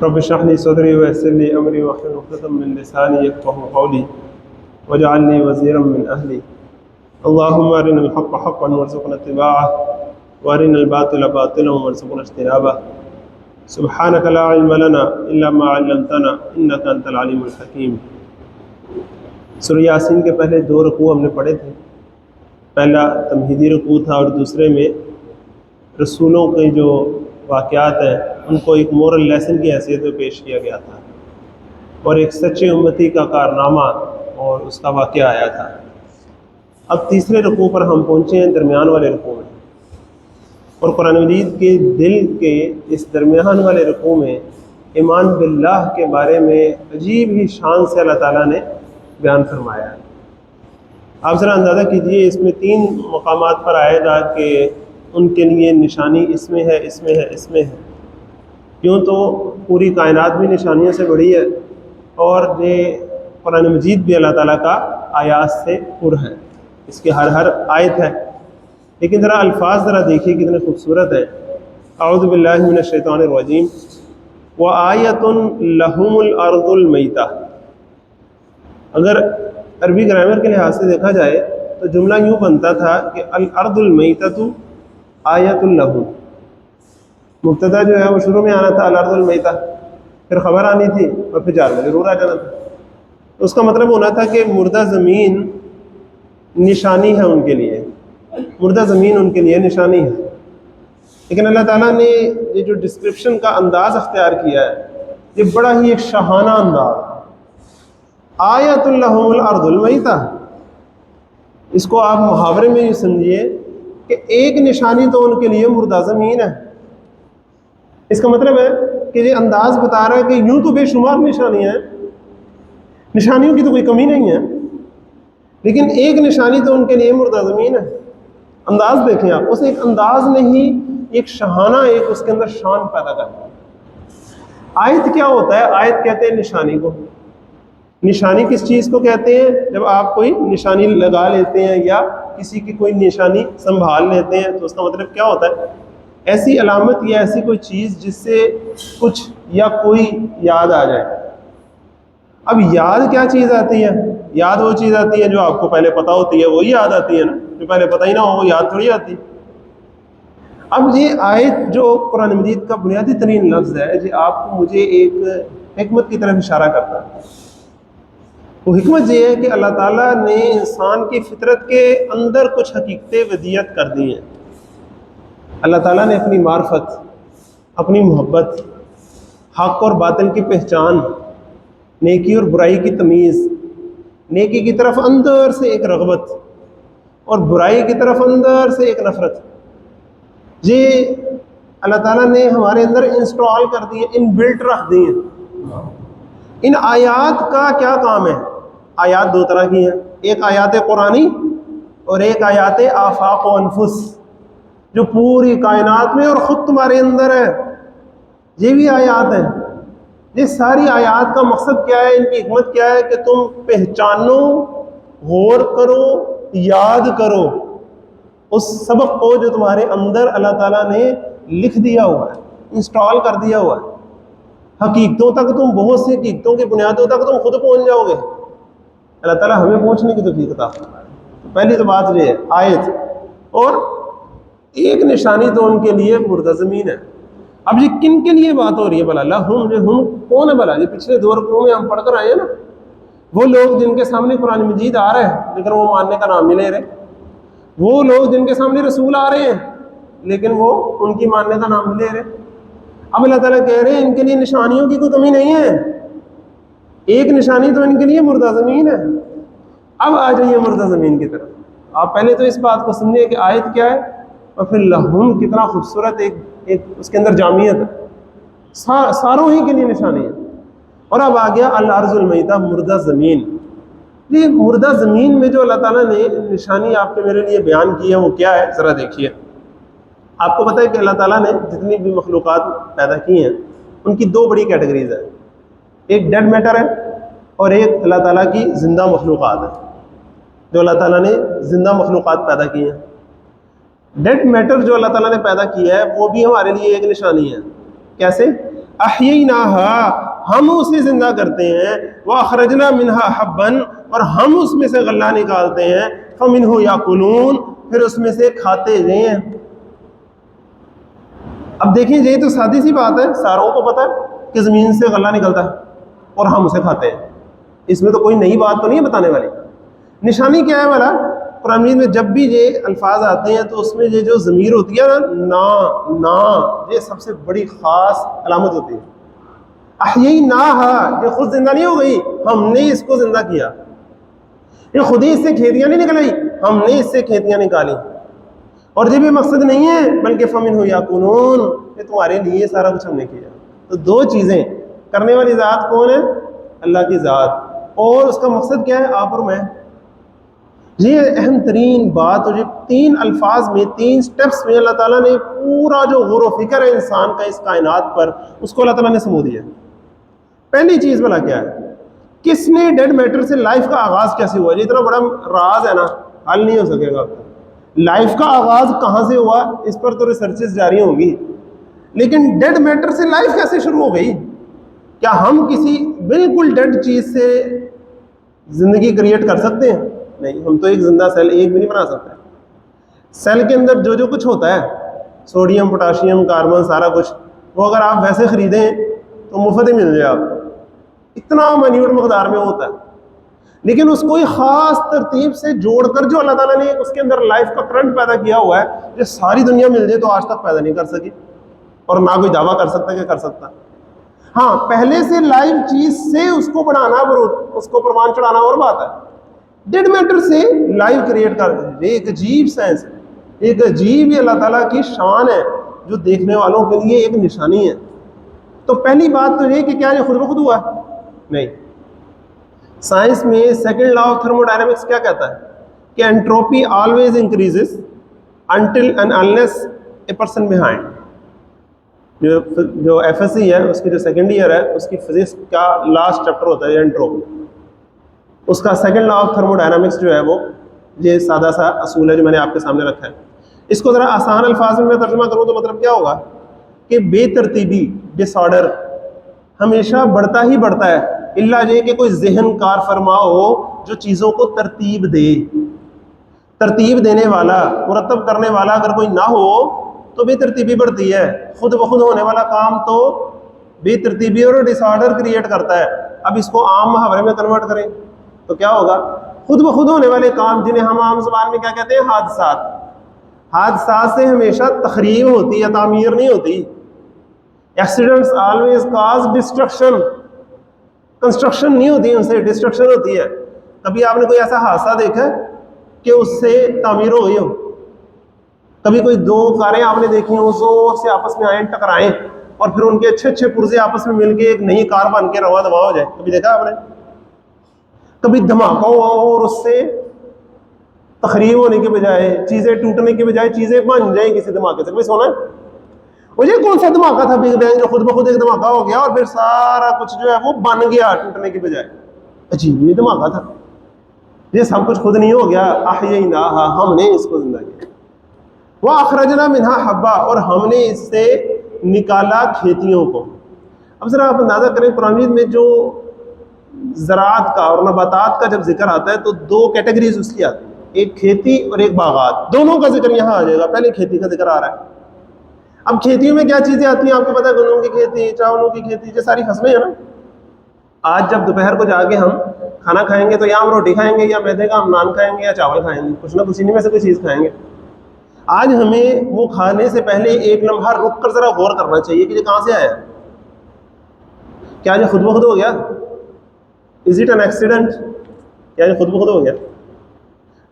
رب اشرح لي صدري ويسر لي امري واحلل عقدة من لساني يفقهوا قولي واجعل لي وزيرا من اهلي اللهم ارنا الحق حقا وارزقنا اتباعه وارنا الباطل باطلا وارزقنا اجتنابه سبحانك لا علم لنا الا ما علمتنا انك انت العليم الحكيم۔ سورہ یاسین کے پہلے 2 رکوع ہم نے پڑھے تھے۔ پہلا تمہیدی رکوع تھا اور دوسرے میں رسولوں کے جو واقعات ہیں ان کو ایک مورل لیسن کی حیثیت میں پیش کیا گیا تھا، اور ایک سچے امتی کا کارنامہ اور اس کا واقعہ آیا تھا۔ اب تیسرے رکوع پر ہم پہنچے ہیں، درمیان والے رکوع میں، اور قرآن مجید کے دل کے اس درمیان والے رکوع میں ایمان باللہ کے بارے میں عجیب ہی شان سے اللہ تعالیٰ نے بیان فرمایا ہے۔ آپ ذرا اندازہ کیجئے، اس میں 3 مقامات پر آئے گا کہ ان کے لیے نشانی اس میں ہے، اس میں ہے، اس میں ہے۔ کیوں تو پوری کائنات بھی نشانیوں سے بڑی ہے، اور یہ قرآن مجید بھی اللہ تعالیٰ کا آیات سے پر ہے، اس کی ہر آیت ہے۔ لیکن ذرا الفاظ ذرا دیکھیے کتنے خوبصورت ہیں۔ اعوذ باللہ من الشیطان الرجیم وآیۃ لہم الارض المیتہ۔ اگر عربی گرامر کے لحاظ سے دیکھا جائے تو جملہ یوں بنتا تھا کہ الارض المیتۃ آیۃ لہم۔ مبتدا جو ہے وہ شروع میں آنا تھا الارض المیتہ، پھر خبر آنی تھی اور پھر جار مجرور آ جانا تھا۔ اس کا مطلب ہونا تھا کہ مردہ زمین نشانی ہے ان کے لیے، مردہ زمین ان کے لیے نشانی ہے۔ لیکن اللہ تعالیٰ نے یہ جو ڈسکرپشن کا انداز اختیار کیا ہے یہ بڑا ہی ایک شاہانہ انداز۔ آیۃ لہم الارض المیتہ، اس کو آپ محاورے میں یہ سمجھیے کہ ایک نشانی تو ان کے لیے مردہ زمین ہے۔ اس کا مطلب ہے کہ یہ انداز بتا رہا ہے کہ یوں تو بے شمار نشانیاں ہیں، نشانیوں کی تو کوئی کمی نہیں ہے، لیکن ایک نشانی تو ان کے لیے مردہ زمین ہے۔ انداز دیکھیں آپ، اس ایک انداز نے ہی ایک شاہانہ ایک اس کے اندر شان پیدا کر دی۔ آیت کیا ہوتا ہے؟ آیت کہتے ہیں نشانی کو۔ نشانی کس چیز کو کہتے ہیں؟ جب آپ کوئی نشانی لگا لیتے ہیں یا کسی کی کوئی نشانی سنبھال لیتے ہیں تو اس کا مطلب کیا ہوتا ہے؟ ایسی علامت یا ایسی کوئی چیز جس سے کچھ یا کوئی یاد آ جائے۔ اب یاد کیا چیز آتی ہے؟ یاد وہ چیز آتی ہے جو آپ کو پہلے پتہ ہوتی ہے، وہی یاد آتی ہے نا، جو پہلے پتہ ہی نہ ہو وہ یاد تھوڑی آتی۔ اب یہ آیت جو قرآن مجید کا بنیادی ترین لفظ ہے، یہ آپ کو مجھے ایک حکمت کی طرف اشارہ کرتا ہے۔ وہ حکمت یہ ہے کہ اللہ تعالیٰ نے انسان کی فطرت کے اندر کچھ حقیقتیں ودیت کر دی ہیں۔ اللہ تعالیٰ نے اپنی معرفت، اپنی محبت، حق اور باطل کی پہچان، نیکی اور برائی کی تمیز، نیکی کی طرف اندر سے ایک رغبت اور برائی کی طرف اندر سے ایک نفرت، یہ اللہ تعالیٰ نے ہمارے اندر انسٹال کر دی ہے، ان بلٹ رکھ دی ہیں۔ ان آیات کا کیا کام ہے؟ آیات 2 طرح کی ہیں، ایک آیات قرآنی اور ایک آیات آفاق و انفس، جو پوری کائنات میں اور خود تمہارے اندر ہے۔ یہ بھی آیات ہیں۔ یہ ساری آیات کا مقصد کیا ہے؟ ان کی حکمت کیا ہے؟ کہ تم پہچانو، غور کرو، یاد کرو اس سبق کو جو تمہارے اندر اللہ تعالیٰ نے لکھ دیا ہوا ہے، انسٹال کر دیا ہوا ہے۔ حقیقتوں تک تم، بہت سی حقیقتوں کی بنیادوں تک تم خود پہنچ جاؤ گے۔ اللہ تعالیٰ ہمیں پہنچنے کی توفیق عطا فرمائے۔ پہلی تو بات یہ ہے آیت، اور ایک نشانی تو ان کے لیے مردہ زمین ہے۔ اب یہ کن کے لیے بات ہو رہی ہے بھلا؟ ہم کون ہے بھلا؟ یہ پچھلے 2 رکوعوں میں ہم پڑھ کر آئے ہیں نا، وہ لوگ جن کے سامنے قرآن مجید آ رہا ہے لیکن وہ ماننے کا نام نہیں لے رہے، وہ لوگ جن کے سامنے رسول آ رہے ہیں لیکن وہ ان کی ماننے کا نام نہیں لے رہے۔ اب اللہ تعالیٰ کہہ رہے ہیں ان کے لیے نشانیوں کی کوئی کمی نہیں ہے، ایک نشانی تو ان کے لیے مردہ زمین ہے۔ اب آ جائیے مردہ زمین کی طرف۔ آپ پہلے تو اس بات کو سمجھیں کہ آیت کیا ہے، اور پھر لہم کتنا خوبصورت ایک اس کے اندر جامعیت ہے، ساروں ہی کے لیے نشانی ہے۔ اور اب آ گیا الارض المیتہ، مردہ زمین۔ یہ مردہ زمین میں جو اللہ تعالیٰ نے نشانی آپ کے میرے لیے بیان کی ہے وہ کیا ہے؟ ذرا دیکھیے۔ آپ کو پتہ ہے کہ اللہ تعالیٰ نے جتنی بھی مخلوقات پیدا کی ہیں ان کی 2 بڑی کیٹیگریز ہیں، ایک ڈیڈ میٹر ہے اور ایک اللہ تعالیٰ کی زندہ مخلوقات ہے، جو اللہ تعالیٰ نے زندہ مخلوقات پیدا کی ہیں۔ ڈیڈ میٹر جو اللہ تعالیٰ نے پیدا کیا ہے وہ بھی ہمارے لیے ایک نشانی ہے۔ کیسے؟ احییناہا ہم اسے زندہ کرتے ہیں، واخرجنا منہا حبا اور ہم اس میں سے غلہ نکالتے ہیں، فمنہ یاکلون پھر اس میں سے کھاتے ہیں۔ اب دیکھیں یہ تو سادی سی بات ہے، ساروں کو پتہ ہے کہ زمین سے غلہ نکلتا ہے اور ہم اسے کھاتے ہیں، اس میں تو کوئی نئی بات تو نہیں ہے بتانے والی۔ نشانی کیا ہے والا؟ قرآن مجید میں جب بھی یہ الفاظ آتے ہیں تو اس میں یہ جو ضمیر ہوتی ہے نا نا یہ سب سے بڑی خاص علامت ہوتی ہے۔ احییناہا یہ خود زندہ نہیں ہو گئی، ہم نے اس کو زندہ کیا۔ یہ خود ہی اس سے کھیتیاں نہیں نکل آئی، ہم نے اس سے کھیتیاں نکالی۔ اور یہ بھی مقصد نہیں ہے بلکہ فمنہ یاکلون یہ تمہارے لیے سارا کچھ ہم نے کیا۔ تو دو چیزیں، کرنے والی ذات کون ہے؟ اللہ کی ذات، اور اس کا مقصد کیا ہے؟ آپ اور میں۔ یہ اہم ترین بات، اور یہ تین الفاظ میں، تین سٹیپس میں اللہ تعالیٰ نے پورا جو غور و فکر ہے انسان کا اس کائنات پر، اس کو اللہ تعالیٰ نے سمو دیا۔ پہلی چیز بلا کیا ہے؟ کس نے ڈیڈ میٹر سے لائف کا آغاز کیسے ہوا؟ یہ اتنا بڑا راز ہے نا، حل نہیں ہو سکے گا۔ لائف کا آغاز کہاں سے ہوا اس پر تو ریسرچز جاری ہوں گی، لیکن ڈیڈ میٹر سے لائف کیسے شروع ہو گئی؟ کیا ہم کسی بالکل ڈیڈ چیز سے زندگی کریٹ کر سکتے ہیں؟ نہیں، ہم تو ایک زندہ سیل ایک بھی نہیں بنا سکتے۔ سیل کے اندر جو جو کچھ ہوتا ہے، سوڈیم، پوٹاشیم، کاربن، سارا کچھ، وہ اگر آپ ویسے خریدیں تو مفت ہی مل جائے آپ کو، اتنا منیوٹ مقدار میں ہوتا ہے۔ لیکن اس کو ایک خاص ترتیب سے جوڑ کر جو اللہ تعالیٰ نے اس کے اندر لائف کا کرنٹ پیدا کیا ہوا ہے، جو ساری دنیا مل جائے تو آج تک پیدا نہیں کر سکی، اور نہ کوئی دعویٰ کر سکتا کہ کر سکتا۔ ہاں، پہلے سے لائف چیز سے اس کو بنانا، اس کو پروان چڑھانا اور بات ہے۔ ڈیڈ میٹر سے لائف کریٹ کر دیں، ایک عجیب سائنس ہے، ایک عجیب ہی اللہ تعالیٰ کی شان ہے جو دیکھنے والوں کے لیے ایک نشانی ہے۔ تو پہلی بات تو یہ کہ کیا یہ خود بخود ہوا؟ نہیں۔ سائنس میں second law of thermodynamics کیا کہتا ہے کہ entropy always increases until and unless a person behind. جو ایف ایس سی ہے اس کی جو سیکنڈ ایئر ہے اس کی فزکس کا لاسٹ چیپٹر ہوتا ہے انٹروپی، اس کا second law of thermo dynamics جو ہے وہ یہ سادہ سا اصول ہے جو میں نے آپ کے سامنے رکھا ہے۔ اس کو ذرا آسان الفاظ میں ترجمہ کروں تو مطلب کیا ہوگا کہ بے ترتیبی، ڈس آرڈر ہمیشہ بڑھتا ہی بڑھتا ہے، اللہ یہ کہ کوئی ذہن کار فرما ہو جو چیزوں کو ترتیب دے۔ ترتیب دینے والا، مرتب کرنے والا اگر کوئی نہ ہو تو بے ترتیبی بڑھتی ہے۔ خود بخود ہونے والا کام تو بے ترتیبی اور ڈس آرڈر کریٹ کرتا ہے۔ اب اس کو عام محاورے میں کنورٹ کریں تو کیا ہوگا؟ خود بخود ہونے والے کام جنہیں ہم عام زبان میں کیا کہتے ہیں؟ حادثات۔ حادثات سے ہمیشہ تخریب ہوتی ہے، تعمیر نہیں ہوتی۔ Accidents always cause destruction, construction نہیں ہوتی، ان سے ڈسٹرکشن ہوتی ہے۔ کبھی آپ نے کوئی ایسا حادثہ دیکھا کہ اس سے تعمیر ہو گئی ہو؟ کبھی کوئی دو کاریں آپ نے دیکھی ہوں زور سے آپس میں آئیں، ٹکرائیں، اور پھر ان کے اچھے اچھے پرزے آپس میں مل کے ایک نئی کار بن کے رواں دواں ہو جائے؟ کبھی دیکھا آپ نے؟ کبھی دھماکہ ہوا اور اس سے تخریب ہونے کے بجائے، چیزیں ٹوٹنے کے بجائے چیزیں بن جائیں کسی دھماکے سے؟ کبھی سونا ہے؟ مجھے کون سا دھماکہ تھا بگ بینگ جو خود بخود ایک دھماکہ ہو گیا اور پھر سارا کچھ جو ہے وہ بن گیا ٹوٹنے کے بجائے؟ عجیب یہ دھماکہ تھا، یہ سب کچھ خود نہیں ہو گیا۔ احییناہا ہم نے اس کو زندہ کیا، واخرجنا منہا حبا اور ہم نے اس سے نکالا کھیتیوں کو۔ اب ذرا آپ اندازہ کریں قرآن مجید میں جو زراعت کا اور نباتات کا جب ذکر آتا ہے تو دو کیٹیگریز اس کی آتی ہیں، ایک کھیتی اور ایک باغات، دونوں کا ذکر یہاں آ جائے گا۔ پہلے کھیتی کا ذکر آ رہا ہے۔ اب کھیتیوں میں کیا چیزیں آتی ہیں آپ کو پتہ ہے؟ گندم کی کھیتی، چاولوں کی کھیتی، یہ ساری فصلیں ہیں نا۔ آج جب دوپہر کو جا کے ہم کھانا کھائیں گے تو یا ہم روٹی کھائیں گے یا میدے کا ہم نان کھائیں گے یا چاول کھائیں گے، کچھ نہ کچھ انہیں میں سے کوئی چیز کھائیں گے۔ آج ہمیں وہ کھانے سے پہلے ایک لمحہ رک کر ذرا غور کرنا چاہیے کہ یہ کہاں سے آیا؟ کیا یہ خود بخود ہو گیا؟ Is it an accident? کیا یہ خود بخود ہو گیا؟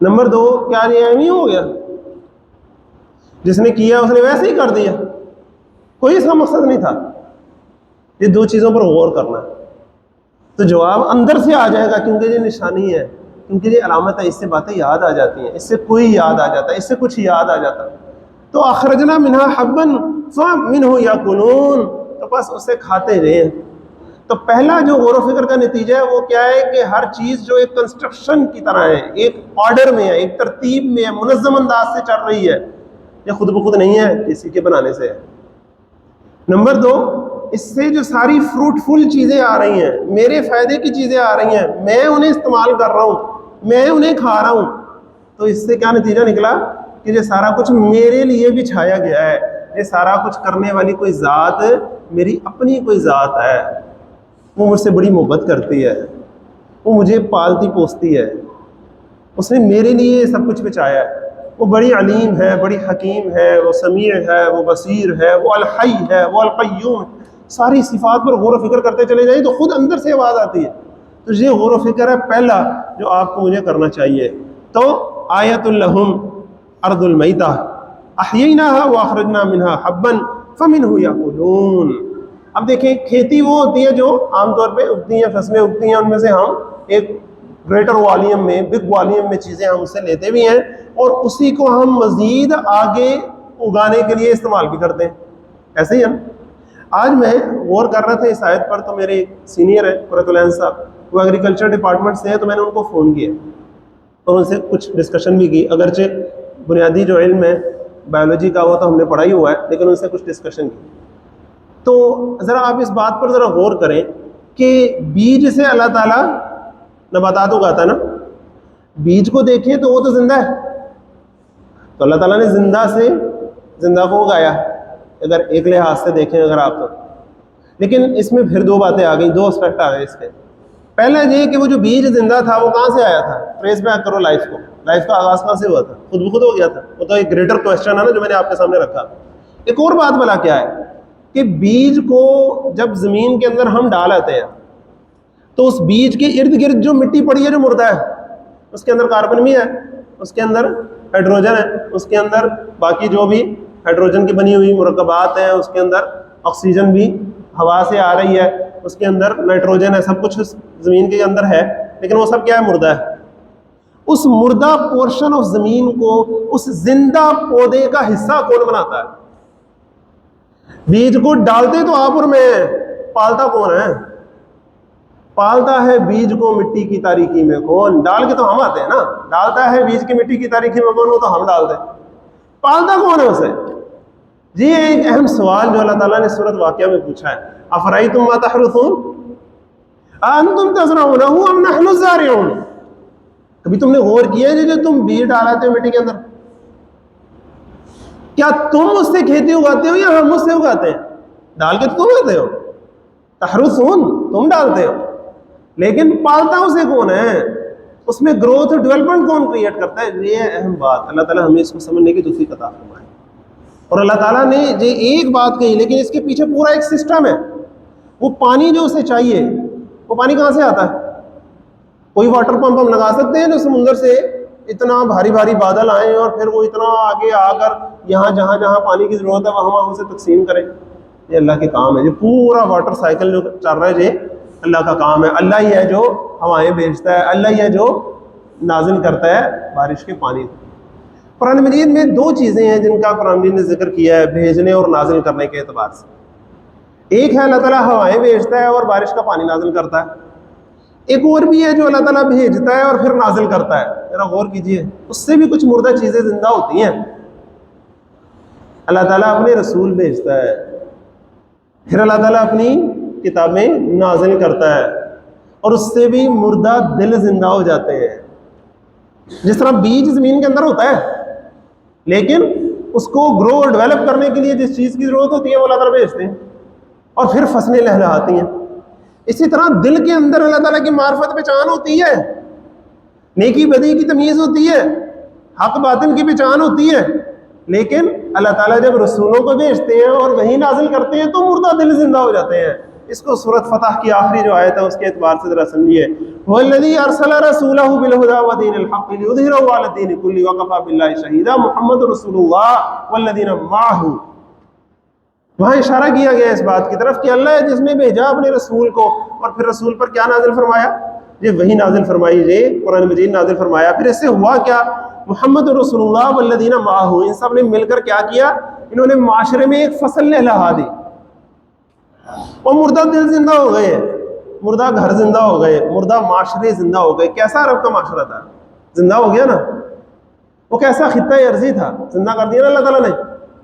نمبر دو، کیا یہ ایم ہی ہو گیا؟ جس نے کیا اس نے ویسے ہی کر دیا، کوئی اس کا مقصد نہیں تھا؟ یہ دو چیزوں پر غور کرنا ہے تو جواب اندر سے آ جائے گا، کیونکہ یہ نشانی ہے، کیونکہ یہ علامت ہے، اس سے باتیں یاد آ جاتی ہیں، اس سے کوئی یاد آ جاتا ہے، اس سے کچھ یاد آ جاتا ہے۔ تو اخرجنا منہا حبا فمنہ یاکلون، تو بس اسے کھاتے رہے۔ تو پہلا جو غور و فکر کا نتیجہ ہے وہ کیا ہے کہ ہر چیز جو ایک کنسٹرکشن کی طرح ہے، ایک آرڈر میں ہے، ایک ترتیب میں ہے، منظم انداز سے چل رہی ہے، یہ خود بخود نہیں ہے، کسی کے بنانے سے ہے۔ نمبر دو، اس سے جو ساری فروٹفل چیزیں آ رہی ہیں، میرے فائدے کی چیزیں آ رہی ہیں، میں انہیں استعمال کر رہا ہوں، میں انہیں کھا رہا ہوں، تو اس سے کیا نتیجہ نکلا کہ یہ سارا کچھ میرے لیے بھی چھایا گیا ہے، یہ سارا کچھ کرنے والی کوئی ذات میری اپنی کوئی ذات ہے، وہ مجھ سے بڑی محبت کرتی ہے، وہ مجھے پالتی پوستی ہے، اس نے میرے لیے یہ سب کچھ بچایا ہے، وہ بڑی علیم ہے، بڑی حکیم ہے، وہ سمیع ہے، وہ بصیر ہے، وہ الحی ہے، وہ القیوم ہے۔ ساری صفات پر غور و فکر کرتے چلے جائیں تو خود اندر سے آواز آتی ہے۔ تو یہ غور و فکر ہے پہلا جو آپ کو مجھے کرنا چاہیے۔ تو آیت لہم ارض المیتہ احییناہا واخرجنا منہا حبا فمنہ یاکلون۔ اب دیکھیں کھیتی وہ ہوتی ہے جو عام طور پہ اگتی ہیں، فصلیں اگتی ہیں، ان میں سے ہم ایک گریٹر والیوم میں، بگ والیوم میں چیزیں ہم اس سے لیتے بھی ہیں، اور اسی کو ہم مزید آگے اگانے کے لیے استعمال بھی کرتے ہیں، ایسے ہی ہے نا۔ آج میں غور کر رہا تھا اس آیت پر، تو میرے سینئر ہیں قرۃ العین صاحب، وہ ایگریکلچر ڈپارٹمنٹ سے ہیں، تو میں نے ان کو فون کیا اور ان سے کچھ ڈسکشن بھی کی، اگرچہ بنیادی جو علم ہے بایولوجی کا وہ تو ہم نے پڑھا ہی ہوا ہے، لیکن ان سے کچھ ڈسکشن کی۔ تو ذرا آپ اس بات پر ذرا غور کریں کہ بیج سے اللہ تعالیٰ نباتات اگاتا ہے نا، بیج کو دیکھیں تو وہ تو زندہ ہے، تو اللہ تعالیٰ نے زندہ سے زندہ کو اگایا، اگر ایک لحاظ سے دیکھیں اگر آپ تو۔ لیکن اس میں پھر دو باتیں آ گئیں، دو اسپیکٹ آ گئے اس کے۔ پہلا یہ کہ وہ جو بیج زندہ تھا وہ کہاں سے آیا تھا؟ ٹریس بیک کرو لائف کو، لائف کا آغاز کہاں سے ہوا تھا؟ خود بخود ہو گیا تھا؟ وہ تو ایک گریٹر کوشچن ہے نا جو میں نے آپ کے سامنے رکھا۔ ایک اور بات بلا کیا ہے کہ بیج کو جب زمین کے اندر ہم ڈال آتے ہیں تو اس بیج کے ارد گرد جو مٹی پڑی ہے جو مردہ ہے، اس کے اندر کاربن بھی ہے، اس کے اندر ہائیڈروجن ہے، اس کے اندر باقی جو بھی ہائیڈروجن کی بنی ہوئی مرکبات ہیں، اس کے اندر آکسیجن بھی ہوا سے آ رہی ہے، اس کے اندر نائٹروجن ہے، سب کچھ زمین کے اندر ہے، لیکن وہ سب کیا ہے؟ مردہ ہے۔ اس مردہ پورشن آف زمین کو اس زندہ پودے کا حصہ کون بناتا ہے؟ بیج کو ڈالتے تو آپ اور میں، پالتا کون ہے؟ پالتا ہے بیج کو مٹی کی تاریکی میں کون؟ ڈال کے تو ہم آتے ہیں نا، ڈالتا ہے بیج کی مٹی کی تاریکی میں کون؟ وہ تو ہم ڈالتے ہیں، پالتا کون ہے اسے؟ جی ایک اہم سوال جو اللہ تعالیٰ نے سورۃ واقعہ میں پوچھا ہے، افرأیتم ما تحرثون اانتم تزرعونہ ام نحن الزارعون۔ کبھی تم نے غور کیا ہے جو تم بیج ڈالاتے ہو مٹی کے اندر، کیا تم اس سے کھیتی اگاتے ہو یا ہم اس سے اگاتے ہیں؟ ڈال کے تو تم اگاتے ہو، تحرثون تم ڈالتے ہو، لیکن پالتا اسے کون ہے؟ اس میں گروتھ اور ڈیولپمنٹ کون کریٹ کرتا ہے؟ یہ اہم بات، اللہ تعالیٰ ہمیں اس کو سمجھنے کی توفیق عطا فرمائے۔ اور اللہ تعالیٰ نے یہ ایک بات کہی، لیکن اس کے پیچھے پورا ایک سسٹم ہے۔ وہ پانی جو اسے چاہیے، وہ پانی کہاں سے آتا ہے؟ کوئی واٹر پمپ ہم لگا سکتے ہیں جو سمندر سے اتنا بھاری بھاری بادل آئیں اور پھر وہ اتنا آگے آ کر یہاں جہاں جہاں پانی کی ضرورت ہے وہاں اسے تقسیم کریں؟ یہ اللہ کے کام ہے، یہ پورا واٹر سائیکل جو چل رہا ہے یہ اللہ کا کام ہے۔ اللہ ہی ہے جو ہوائیں بھیجتا ہے، اللہ ہی ہے جو نازل کرتا ہے بارش کے پانی۔ قرآن مجید میں دو چیزیں ہیں جن کا قرآن مجید نے ذکر کیا ہے بھیجنے اور نازل کرنے کے اعتبار سے۔ ایک ہے اللہ تعالیٰ ہوائیں بھیجتا ہے اور بارش کا پانی نازل کرتا ہے، ایک اور بھی ہے جو اللہ تعالیٰ بھیجتا ہے اور پھر نازل کرتا ہے۔ ذرا غور کیجئے، اس سے بھی کچھ مردہ چیزیں زندہ ہوتی ہیں۔ اللہ تعالیٰ اپنے رسول بھیجتا ہے، پھر اللہ تعالیٰ اپنی کتابیں نازل کرتا ہے، اور اس سے بھی مردہ دل زندہ ہو جاتے ہیں۔ جس طرح بیج زمین کے اندر ہوتا ہے، لیکن اس کو گرو اور ڈیولپ کرنے کے لیے جس چیز کی ضرورت ہوتی ہے وہ اللہ تعالیٰ بھیجتے ہیں، اور پھر فصلیں لہلہاتی ہیں۔ اسی طرح دل کے اندر اللہ تعالیٰ کی معرفت پہچان ہوتی ہے، نیکی بدی کی تمیز ہوتی ہے، حق باطل کی پہچان ہوتی ہے، لیکن اللہ تعالیٰ جب رسولوں کو بھیجتے ہیں اور وہی نازل کرتے ہیں تو مردہ دل زندہ ہو جاتے ہیں۔ اس کو سورۃ فتح کی آخری جو آیت ہے اس کے اعتبار سے ذرا سمجھیے، وَالَّذِي أَرْسَلَ رَسُولَهُ بِالْهُدَىٰ وَدِينِ الْحَقِّ لِيُظْهِرَهُ عَلَى الدِّينِ كُلِّهِ وَكَفَىٰ بِاللَّهِ شَهِيدًا مُحَمَّدٌ رَسُولُ اللَّهِ وَالَّذِينَ مَعَهُ۔ وہاں اشارہ کیا گیا اس بات کی طرف کہ اللہ ہے جس نے بھیجا اپنے رسول کو، اور پھر رسول پر کیا نازل فرمایا؟ یہ وہی نازل فرمائی، یہ قرآن مجید نازل فرمایا۔ پھر اس سے ہوا کیا؟ محمد رسول اللہ والذین معہ، ان سب نے مل کر کیا کیا؟ انہوں نے معاشرے میں ایک فصل لہلہا دی، اور مردہ دل زندہ ہو گئے، مردہ گھر زندہ ہو گئے، مردہ معاشرے زندہ ہو گئے۔ کیسا عرب کا معاشرہ تھا؟ زندہ ہو گیا نا۔ وہ کیسا خطہ عرضی تھا؟ زندہ کر دیا نا اللہ تعالیٰ نے۔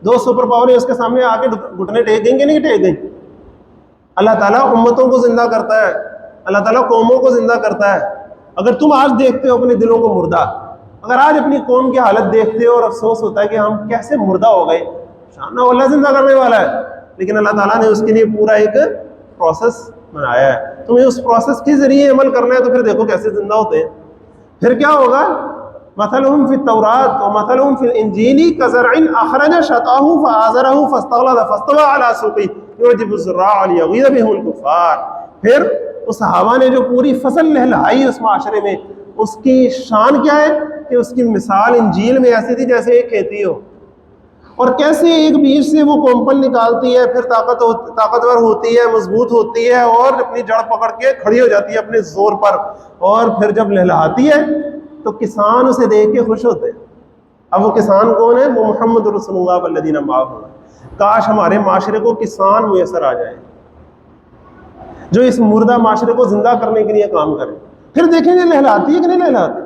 دو سپر پاور اس کے سامنے آ کے گھٹنے ٹیک گئیں کہ نہیں ٹیک گئیں؟ اللہ تعالیٰ امتوں کو زندہ کرتا ہے، اللہ تعالیٰ قوموں کو زندہ کرتا ہے۔ اگر تم آج دیکھتے ہو اپنے دلوں کو مردہ، اگر آج اپنی قوم کی حالت دیکھتے ہو اور افسوس ہوتا ہے کہ ہم کیسے مردہ ہو گئے، شانہ اللہ زندہ کرنے والا ہے، لیکن اللہ تعالیٰ نے اس کے لیے پورا ایک پروسیس بنایا ہے، تمہیں اس پروسیس کے ذریعے عمل کرنا ہے، تو پھر دیکھو کیسے زندہ ہوتے ہیں۔ پھر کیا ہوگا؟ مثلهم فی التوراۃ ومثلهم فی الانجیل کزرع اخرج شطأہ فآزرہ فاستغلظ فاستوى علی سوقہ یعجب الزراع لیغیظ بهم الکفار۔ پھر اس ہوا نے جو پوری فصل لہلہائی اس معاشرے میں، اس کی شان کیا ہے کہ اس کی مثال انجیل میں ایسی تھی جیسے ایک کھیتی ہو، اور کیسے ایک بیج سے وہ کومپل نکالتی ہے، پھر طاقتور ہوتی ہے، مضبوط ہوتی ہے، اور اپنی جڑ پکڑ کے کھڑی ہو جاتی ہے اپنے زور پر، اور پھر جب لہلہاتی ہے تو کسان اسے دیکھ کے خوش ہوتے ہیں۔ اب وہ کسان کون ہے؟ وہ محمد رسول اللہ والذین معہ۔ کاش ہمارے معاشرے کو کسان میسر آ جائیں جو اس مردہ معاشرے کو زندہ کرنے کے لیے کام کریں۔ پھر دیکھیں گے لہلاتی ہے کہ نہیں لہلاتی۔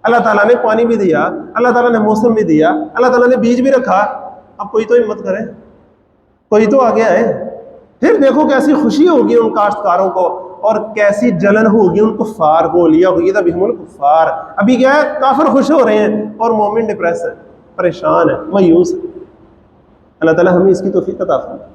اللہ تعالیٰ نے پانی بھی دیا، اللہ تعالیٰ نے موسم بھی دیا، اللہ تعالیٰ نے بیج بھی رکھا، اب کوئی تو ہمت کرے، کوئی تو آگے آئے۔ پھر دیکھو کیسی خوشی ہوگی ان کاشتکاروں کو، اور کیسی جلن ہوگی ان کفار کو، لیا ہوگی تب بہم الکفار۔ ابھی کیا ہے؟ کافر خوش ہو رہے ہیں اور مومن ڈپریس ہے، پریشان ہے، مایوس ہے۔ اللہ تعالیٰ ہمیں اس کی توفیق عطا فرمائے۔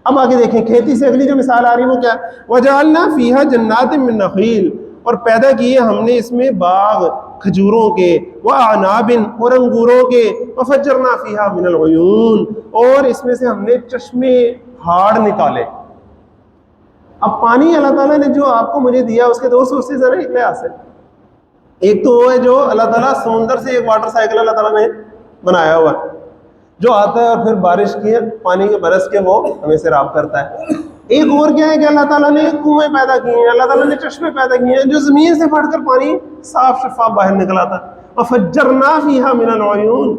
اب آگے دیکھیں، کھیتی سے اگلی جو مثال آ رہی ہے وہ کیا؟ وَجَعَلْنَا فِيهَا جَنَّاتٍ مِّن نَخِيلٍ، اور پیدا کیے ہم نے اس میں باغ کھجوروں کے، وَأَعْنَابٍ، اور انگوروں کے، وَفَجَّرْنَا فِيهَا مِنَ الْعُيُونِ، اور اس میں سے ہم نے چشمے ہاڑ نکالے۔ اب پانی اللہ تعالیٰ نے جو آپ کو مجھے دیا اس کے دو سورسز ہیں نا ایک لحاظ سے۔ ایک تو وہ ہے جو اللہ تعالیٰ سمندر سے ایک واٹر سائیکل اللہ تعالیٰ نے بنایا ہوا ہے جو آتا ہے اور پھر بارش کی پانی کے برس کے وہ ہمیں سیراب کرتا ہے۔ ایک اور کیا ہے کہ اللہ تعالیٰ نے کنویں پیدا کیے ہیں، اللہ تعالیٰ نے چشمے پیدا کیے ہیں جو زمین سے پھٹ کر پانی صاف شفاف باہر نکل آتا ہے۔ وَفَجَّرْنَا فِيهَا مِنَ الْعُيُونِ،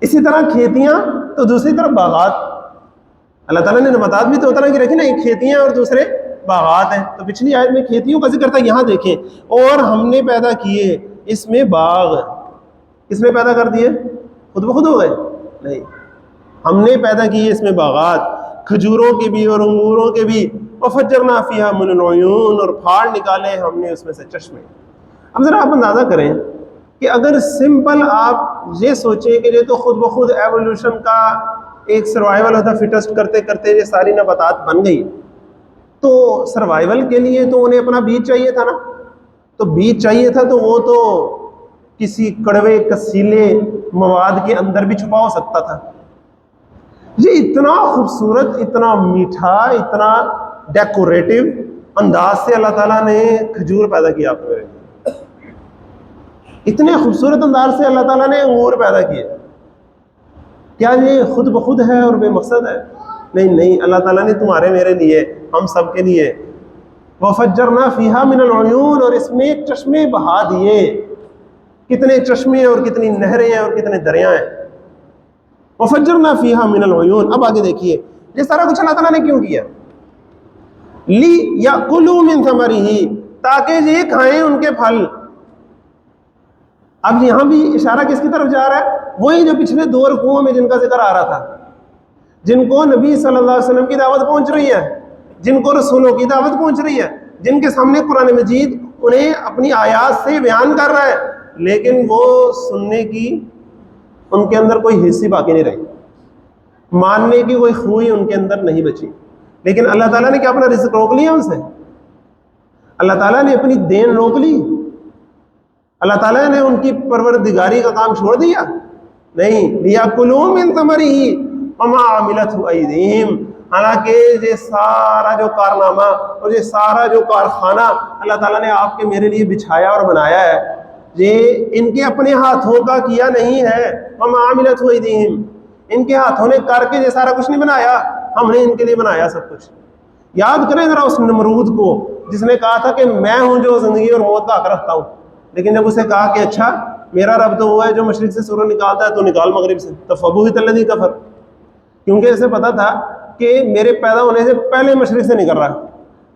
اسی طرح کھیتیاں تو دوسری طرف باغات۔ اللہ تعالیٰ نے نباتات بھی تو طرح کی رکھی نا، ایک کھیتیاں اور دوسرے باغات ہیں، تو پچھلی آیت میں کھیتیوں کا ذکر تھا، یہاں دیکھیں اور ہم نے پیدا کیے اس میں باغ۔ کس نے پیدا کر دیے؟ خود بخود ہو گئے؟ نہیں، ہم نے پیدا کیے اس میں باغات، کھجوروں کے بھی اور انگوروں کے بھی، وَفَجَّرْنَا فِيهَا مِنَ الْعُيُونِ، اور پھاڑ نکالے ہم نے اس میں سے چشمے۔ اب ذرا آپ اندازہ کریں کہ اگر سمپل آپ یہ سوچیں کہ یہ تو خود بخود ایولیوشن کا ایک سروائیول ہوتا، فٹسٹ کرتے کرتے یہ ساری نباتات بن گئی، تو سروائیول کے لیے تو انہیں اپنا بیج چاہیے تھا نا، تو بیج چاہیے تھا تو وہ تو کسی کڑوے کسیلے مواد کے اندر بھی چھپا ہو سکتا تھا۔ یہ اتنا خوبصورت، اتنا میٹھا، اتنا ڈیکوریٹو انداز سے اللہ تعالیٰ نے کھجور پیدا کیا آپ کو، اتنے خوبصورت انداز سے اللہ تعالیٰ نے انگور پیدا کیے۔ کیا یہ خود بخود ہے اور بے مقصد ہے؟ نہیں، اللہ تعالیٰ نے تمہارے میرے لیے، ہم سب کے لیے، وَفَجَّرْنَا فِيهَا مِنَ الْعُيُونِ، اور اس میں چشمے بہا دیے۔ کتنے چشمے اور کتنی نہریں ہیں اور کتنے دریاں ہیں۔ وَفَجَّرْنَا فِيهَا مِنَ الْعُيُونِ۔ اب آگے دیکھیے یہ سارا کچھ اللہ تعالیٰ نے کیوں کیا؟ لِيَأْكُلُوا مِن ثَمَرِهِ، تاکہ یہ کھائیں ان کے پھل۔ اب یہاں بھی اشارہ کس کی طرف جا رہا ہے؟ وہی جو پچھلے دو رکوعوں میں جن کا ذکر آ رہا تھا، جن کو نبی صلی اللہ علیہ وسلم کی دعوت پہنچ رہی ہے، جن کو رسولوں کی دعوت پہنچ رہی ہے، جن کے سامنے قرآن مجید انہیں اپنی آیات سے بیان کر رہا ہے، لیکن وہ سننے کی ان کے اندر کوئی حصی باقی نہیں رہی، ماننے کی کوئی خوئی ان کے اندر نہیں بچی۔ لیکن اللہ تعالیٰ نے کیا اپنا رزق روک لیا ان سے؟ اللہ تعالیٰ نے اپنی دین روک لی؟ اللہ تعالیٰ نے ان کی پروردگاری کا کام چھوڑ دیا؟ نہیں، لِيَأْكُلُوا مِن ثَمَرِهِ وَمَا عَمِلَتْهُ أَيْدِيهِمْ، حالانکہ یہ سارا جو کارنامہ اور یہ سارا جو کارخانہ اللہ تعالیٰ نے آپ کے میرے لیے بچھایا اور بنایا ہے، یہ ان کے اپنے ہاتھوں کا کیا نہیں ہے۔ وَمَا عَمِلَتْهُ أَيْدِيهِمْ، ان کے ہاتھوں نے کر کے یہ سارا کچھ نہیں بنایا، ہم نے ان کے لیے بنایا سب کچھ۔ یاد کریں ذرا اس نمرود کو جس نے کہا تھا کہ میں ہوں جو زندگی اور موت کا حق رکھتا ہوں، لیکن جب اسے کہا کہ اچھا میرا رب تو وہ ہے جو مشرق سے سورج نکالتا ہے تو نکال مغرب سے، تو فَبُہِتَ الَّذِي كَفَرَ، کیونکہ اسے پتا تھا کہ میرے پیدا ہونے سے پہلے مشرق سے نکل رہا ہے۔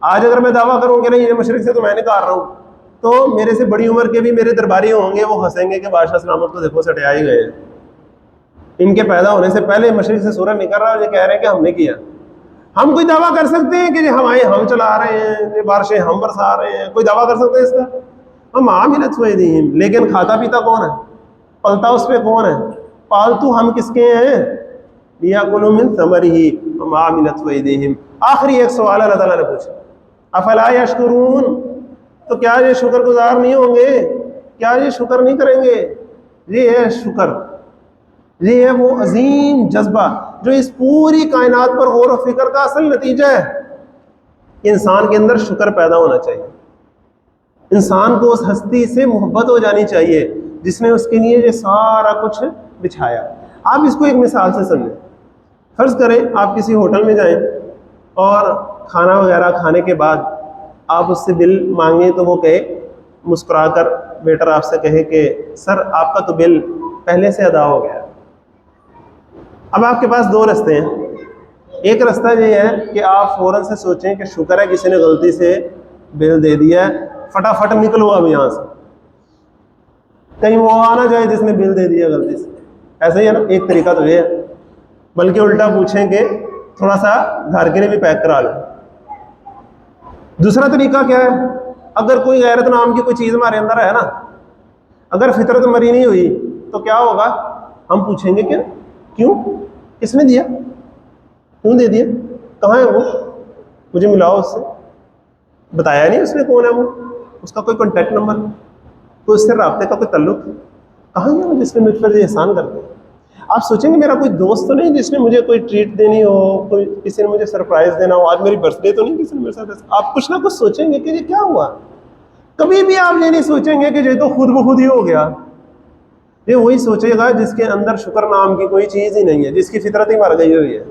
آج اگر میں دعویٰ کروں کہ نہیں یہ مشرق سے تو میں نکال رہا ہوں، تو میرے سے بڑی عمر کے بھی میرے درباری ہوں گے، وہ ہنسیں گے کہ بادشاہ سلامت کو دیکھو سٹے آئی گئے ہیں، ان کے پیدا ہونے سے پہلے مشرق سے سورج نکل رہا ہے اور یہ کہہ رہے ہیں کہ ہم نے کیا۔ ہم کوئی دعویٰ کر سکتے ہیں کہ ہوائیں ہم چلا رہے ہیں، یہ بارشیں ہم برسا رہے ہیں؟ کوئی دعویٰ کر سکتے ہیں اس کا؟ ہم عاملت ویدیہم، لیکن کھاتا پیتا کون ہے؟ پلتا اس پہ کون ہے؟ پالتو ہم کس کے ہیں؟ لیاکلوا من ثمرہ وما عملت ویدیہم۔ آخری ایک سوال اللہ تعالیٰ نے پوچھا، افلا یشکرون، تو کیا یہ شکر گزار نہیں ہوں گے؟ کیا یہ شکر نہیں کریں گے؟ یہ ہے شکر، یہ ہے وہ عظیم جذبہ جو اس پوری کائنات پر غور و فکر کا اصل نتیجہ ہے۔ انسان کے اندر شکر پیدا ہونا چاہیے، انسان کو اس ہستی سے محبت ہو جانی چاہیے جس نے اس کے لیے یہ سارا کچھ بچھایا۔ آپ اس کو ایک مثال سے سمجھیں۔ فرض کریں آپ کسی ہوٹل میں جائیں اور کھانا وغیرہ کھانے کے بعد آپ اس سے بل مانگیں تو وہ کہے مسکرا کر، ویٹر آپ سے کہے کہ سر آپ کا تو بل پہلے سے ادا ہو گیا۔ اب آپ کے پاس دو رستے ہیں، ایک رستہ یہ ہے کہ آپ فوراً سے سوچیں کہ شکر ہے کسی نے غلطی سے بل دے دیا ہے، فٹافٹ نکلو اب یہاں سے، کہیں وہ آنا جائے جس نے بل دے دیا غلطی سے۔ ایسا ہی ہے نا، ایک طریقہ تو یہ ہے، بلکہ الٹا پوچھیں کہ تھوڑا سا گھر کے لیے بھی پیک کرا لیں۔ دوسرا طریقہ کیا ہے؟ اگر کوئی غیرت نام کی کوئی چیز ہمارے اندر ہے نا، اگر فطرت مری نہیں ہوئی تو کیا ہوگا؟ ہم پوچھیں گے کہ کیوں، کس نے دیا، کیوں دے دیا، کہاں ہے وہ، مجھے ملاؤ اس سے، بتایا نہیں اس نے کون ہے وہ، اس کا کوئی کانٹیکٹ نمبر، کوئی اس سے رابطے کا کوئی تعلق، کہاں ہے وہ جس نے مجھ پر یہ احسان کر دیا۔ آپ سوچیں گے میرا کوئی دوست تو نہیں جس نے مجھے کوئی ٹریٹ دینی ہو، کوئی کسی نے مجھے سرپرائز دینا ہو، آج میری برتھ ڈے تو نہیں کسی نے میرے ساتھ، آپ کچھ نہ کچھ سوچیں گے کہ یہ کیا ہوا۔ کبھی بھی آپ یہ نہیں سوچیں گے کہ یہ تو خود بخود ہی ہو گیا، یہ وہی سوچے گا جس کے اندر شکر نام کی کوئی چیز ہی نہیں ہے، جس کی فطرت ہی مر گئی ہوئی ہے۔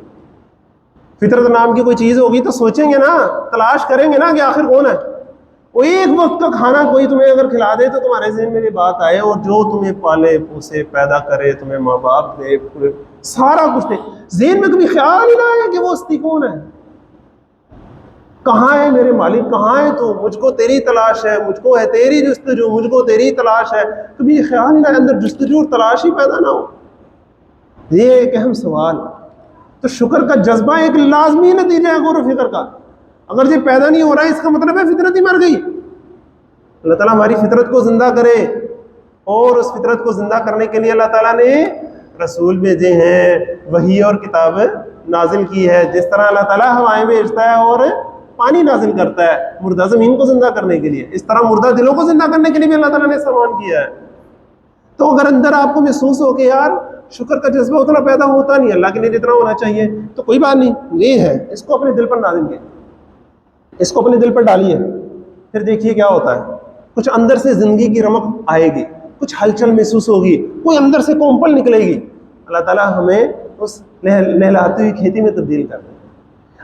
فطرت نام کی کوئی چیز ہوگی تو سوچیں گے نا، تلاش کریں گے نا کہ آخر کون ہے۔ وہ ایک وقت کا کھانا کوئی تمہیں اگر کھلا دے تو تمہارے ذہن میں یہ بات آئے، اور جو تمہیں پالے پوسے پیدا کرے، تمہیں ماں باپ دے، سارا کچھ دے، ذہن میں کبھی خیال ہی نہ آئے کہ وہ ہستی کون ہے، کہاں ہے میرے مالک، کہاں ہے تو، مجھ کو تیری تلاش ہے، مجھ کو ہے تیری جستجو، مجھ کو تیری تلاش ہے، کبھی یہ خیال ہی نہ، اندر جستجو اور تلاش ہی پیدا نہ ہو۔ یہ ایک اہم سوال۔ تو شکر کا جذبہ ایک لازمی نتیجہ ہے غور و فکر کا۔ اگر یہ پیدا نہیں ہو رہا ہے اس کا مطلب ہے فطرت ہی مر گئی۔ اللہ تعالیٰ ہماری فطرت کو زندہ کرے، اور اس فطرت کو زندہ کرنے کے لیے اللہ تعالیٰ نے رسول بھیجے ہیں، وحی اور کتاب نازل کی ہے۔ جس طرح اللہ تعالیٰ ہوائیں بھیجتا ہے اور پانی نازل کرتا ہے مردہ زمین کو زندہ کرنے کے لیے، اس طرح مردہ دلوں کو زندہ کرنے کے لیے بھی اللہ تعالیٰ نے سامان کیا ہے۔ تو اگر اندر آپ کو محسوس ہو کہ یار شکر کا جذبہ اتنا پیدا ہوتا نہیں، اللہ کے لیے جتنا ہونا چاہیے، تو کوئی بات نہیں، یہ ہے، اس کو اپنے دل پر نازل کیجیے، اس کو اپنے دل پر ڈالیے، پھر دیکھیے کیا ہوتا ہے۔ کچھ اندر سے زندگی کی رمق آئے گی، کچھ ہلچل محسوس ہوگی، کوئی اندر سے کومپل نکلے گی، اللہ تعالیٰ ہمیں اس لہلاتی ہوئی کھیتی میں تبدیل کر دے۔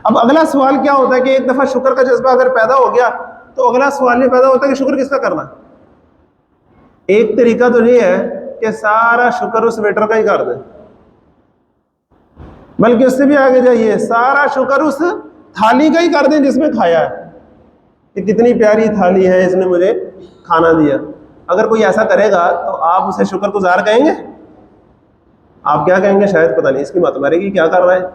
اب اگلا سوال کیا ہوتا ہے کہ ایک دفعہ شکر کا جذبہ اگر پیدا ہو گیا تو اگلا سوال یہ پیدا ہوتا ہے کہ شکر کس کا کرنا ہے۔ ایک طریقہ تو یہ ہے کہ سارا شکر اس ویٹر کا ہی کر دیں، بلکہ اس سے بھی آگے جائیے، سارا شکر اس تھالی کا ہی کر دیں جس میں کھایا ہے، کہ کتنی پیاری تھالی ہے، اس نے مجھے کھانا دیا۔ اگر کوئی ایسا کرے گا تو آپ اسے شکر گزار کہیں گے؟ آپ کیا کہیں گے؟ شاید پتہ نہیں اس کی مت مارے گی، کیا کر رہا ہے۔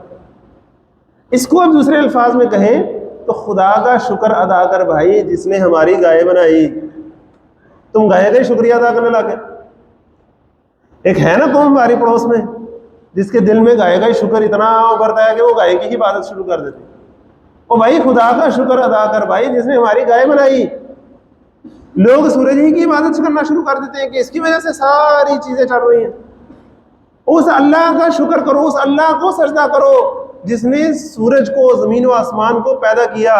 اس کو اب دوسرے الفاظ میں کہیں تو خدا کا شکر ادا کر بھائی جس نے ہماری گائے بنائی۔ تم گائے کا شکریہ ادا کرنے لگے۔ ایک ہے نا قوم ہماری پڑوس میں جس کے دل میں گائے کا شکر اتنا ابھرتا ہے کہ وہ گائے کی ہی عبادت شروع کر دیتے۔ او بھائی خدا کا شکر ادا کر بھائی جس نے ہماری گائے بنائی۔ لوگ سورج ہی کی عبادت کرنا شروع کر دیتے ہیں کہ اس کی وجہ سے ساری چیزیں چل رہی ہیں۔ اس اللہ کا شکر کرو، اس اللہ کو سجدہ کرو جس نے سورج کو، زمین و آسمان کو پیدا کیا،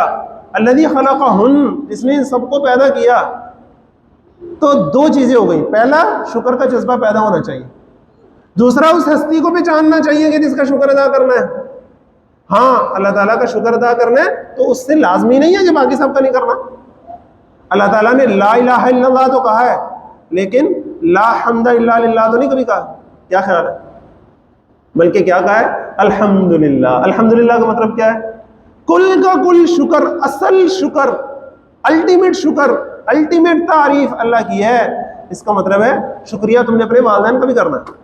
الذی خلقہن، جس نے ان سب کو پیدا کیا۔ تو دو چیزیں ہو گئی، پہلا شکر کا جذبہ پیدا ہونا چاہیے، دوسرا اس ہستی کو پہچاننا چاہیے کہ جس کا شکر ادا کرنا ہے۔ ہاں اللہ تعالیٰ کا شکر ادا کرنا ہے تو اس سے لازمی نہیں ہے کہ باقی سب کا نہیں کرنا۔ اللہ تعالیٰ نے لا الہ الا اللہ تو کہا ہے، لیکن لا حمد الا للہ تو نہیں کبھی کہا۔ کیا خیال ہے؟ بلکہ کیا کہا ہے؟ الحمدللہ۔ الحمدللہ کا مطلب کیا ہے؟ کل کا کل شکر، اصل شکر، الٹیمیٹ شکر، الٹیمیٹ تعریف اللہ کی ہے۔ اس کا مطلب ہے شکریہ تم نے اپنے والدین کا بھی کرنا ہے۔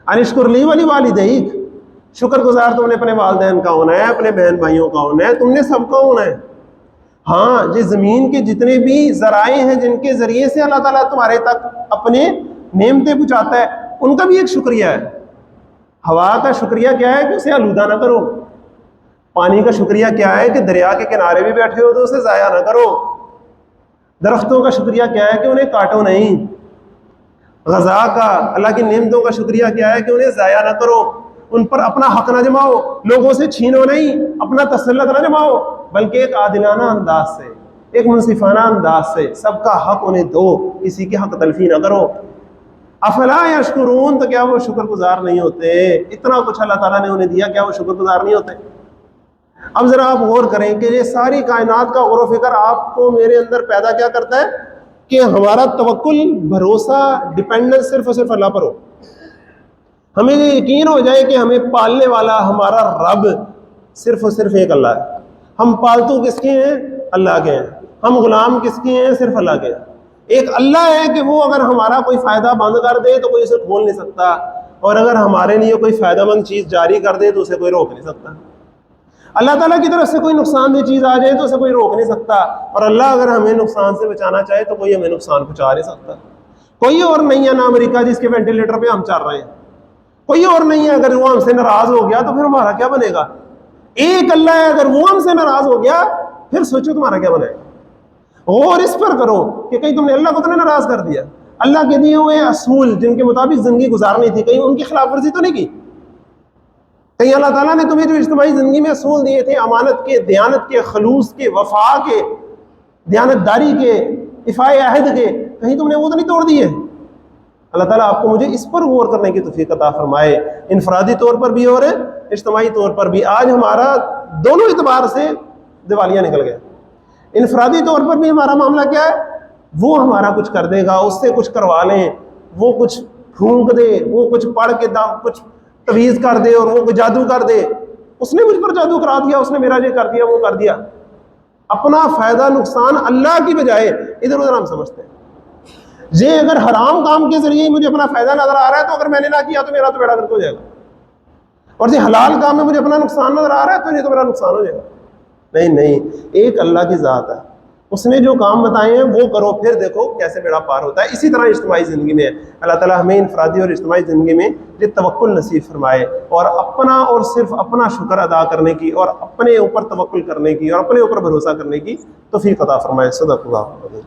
انشکر لی ولی والدیک، شکر گزار تم نے اپنے والدین کا ہونا ہے، اپنے بہن بھائیوں کا ہونا ہے، تم نے سب کا ہونا ہے۔ ہاں یہ زمین کے جتنے بھی ذرائع ہیں جن کے ذریعے سے اللہ تعالیٰ تمہارے تک اپنے نعمتیں پہنچاتا ہے، ان کا بھی ایک شکریہ ہے۔ ہوا کا شکریہ کیا ہے کہ اسے آلودہ نہ کرو، پانی کا شکریہ کیا ہے کہ دریا کے کنارے بھی بیٹھے ہو تو اسے ضائع نہ کرو، درختوں کا شکریہ کیا ہے کہ انہیں کاٹو نہیں، غذا کا، اللہ کی نعمتوں کا شکریہ کیا ہے کہ انہیں ضائع نہ کرو، ان پر اپنا حق نہ جماؤ، لوگوں سے چھینو نہیں، اپنا تسلط نہ جماؤ، بلکہ ایک عادلانہ انداز سے، ایک منصفانہ انداز سے سب کا حق انہیں دو، کسی کی حق تلفی نہ کرو۔ افلا یشکرون، تو کیا وہ شکر گزار نہیں ہوتے؟ اتنا کچھ اللہ تعالیٰ نے انہیں دیا، کیا وہ شکر گزار نہیں ہوتے؟ اب ذرا آپ غور کریں کہ یہ ساری کائنات کا غور و فکر آپ کو میرے اندر پیدا کیا کرتا ہے کہ ہمارا توکل، بھروسہ، ڈیپینڈنس صرف اور صرف اللہ پر ہو۔ ہمیں یہ یقین ہو جائے کہ ہمیں پالنے والا ہمارا رب صرف اور صرف ایک اللہ ہے۔ ہم پالتو کس کے ہیں؟ اللہ کے ہیں۔ ہم غلام کس کے ہیں؟ صرف اللہ کے ہیں۔ ایک اللہ ہے کہ وہ اگر ہمارا کوئی فائدہ بند کر دے تو کوئی اسے کھول نہیں سکتا، اور اگر ہمارے لیے کوئی فائدہ مند چیز جاری کر دے تو اسے کوئی روک نہیں سکتا۔ اللہ تعالیٰ کی طرف سے کوئی نقصان دہ چیز آ جائے تو اسے کوئی روک نہیں سکتا، اور اللہ اگر ہمیں نقصان سے بچانا چاہے تو کوئی ہمیں نقصان پہنچا نہیں سکتا۔ کوئی اور نہیں ہے، نہ امریکہ جس کے وینٹیلیٹر پہ ہم چل رہے ہیں، کوئی اور نہیں ہے۔ اگر وہ ہم سے ناراض ہو گیا تو پھر ہمارا کیا بنے گا؟ ایک اللہ ہے، اگر وہ ہم سے ناراض ہو گیا پھر سوچو تمہارا کیا بنے گا۔ اور اس پر کرو کہ کہیں تم نے اللہ کو تو نہیں ناراض کر دیا، اللہ کے دیے ہوئے اصول جن کے مطابق زندگی گزارنی تھی، کہیں ان کی خلاف ورزی تو نہیں کی؟ کہیں اللہ تعالیٰ نے تمہیں جو اجتماعی زندگی میں اصول دیے تھے، امانت کے، دیانت کے، خلوص کے، وفا کے، دیانت داری کے، ایفائے عہد کے، کہیں تم نے وہ تو نہیں توڑ دیے؟ اللہ تعالیٰ آپ کو مجھے اس پر غور کرنے کی توفیق عطا فرمائے، انفرادی طور پر بھی اور اجتماعی طور پر بھی۔ آج ہمارا دونوں اعتبار سے دیوالیاں نکل گئے۔ انفرادی طور پر بھی ہمارا معاملہ کیا ہے؟ وہ ہمارا کچھ کر دے گا، اس سے کچھ کروا لیں، وہ کچھ پھونک دے، وہ کچھ پڑھ کے کچھ تویز کر دے، اور وہ کوئی جادو کر دے، اس نے مجھ پر جادو کرا دیا، اس نے میرا یہ کر دیا، وہ کر دیا۔ اپنا فائدہ نقصان اللہ کی بجائے ادھر ادھر ہم سمجھتے ہیں۔ یہ اگر حرام کام کے ذریعے ہی مجھے اپنا فائدہ نظر آ رہا ہے تو اگر میں نے نہ کیا تو میرا تو بیڑا گرک ہو جائے گا، اور یہ حلال کام میں مجھے اپنا نقصان نظر آ رہا ہے تو یہ تو میرا نقصان ہو جائے گا۔ نہیں، ایک اللہ کی ذات ہے، اس نے جو کام بتائے ہیں وہ کرو، پھر دیکھو کیسے بیڑا پار ہوتا ہے۔ اسی طرح اجتماعی زندگی میں اللہ تعالیٰ ہمیں انفرادی اور اجتماعی زندگی میں یہ توکل نصیب فرمائے، اور اپنا اور صرف اپنا شکر ادا کرنے کی، اور اپنے اوپر توکل کرنے کی، اور اپنے اوپر بھروسہ کرنے کی توفیق عطا فرمائے۔ صدق اللہ۔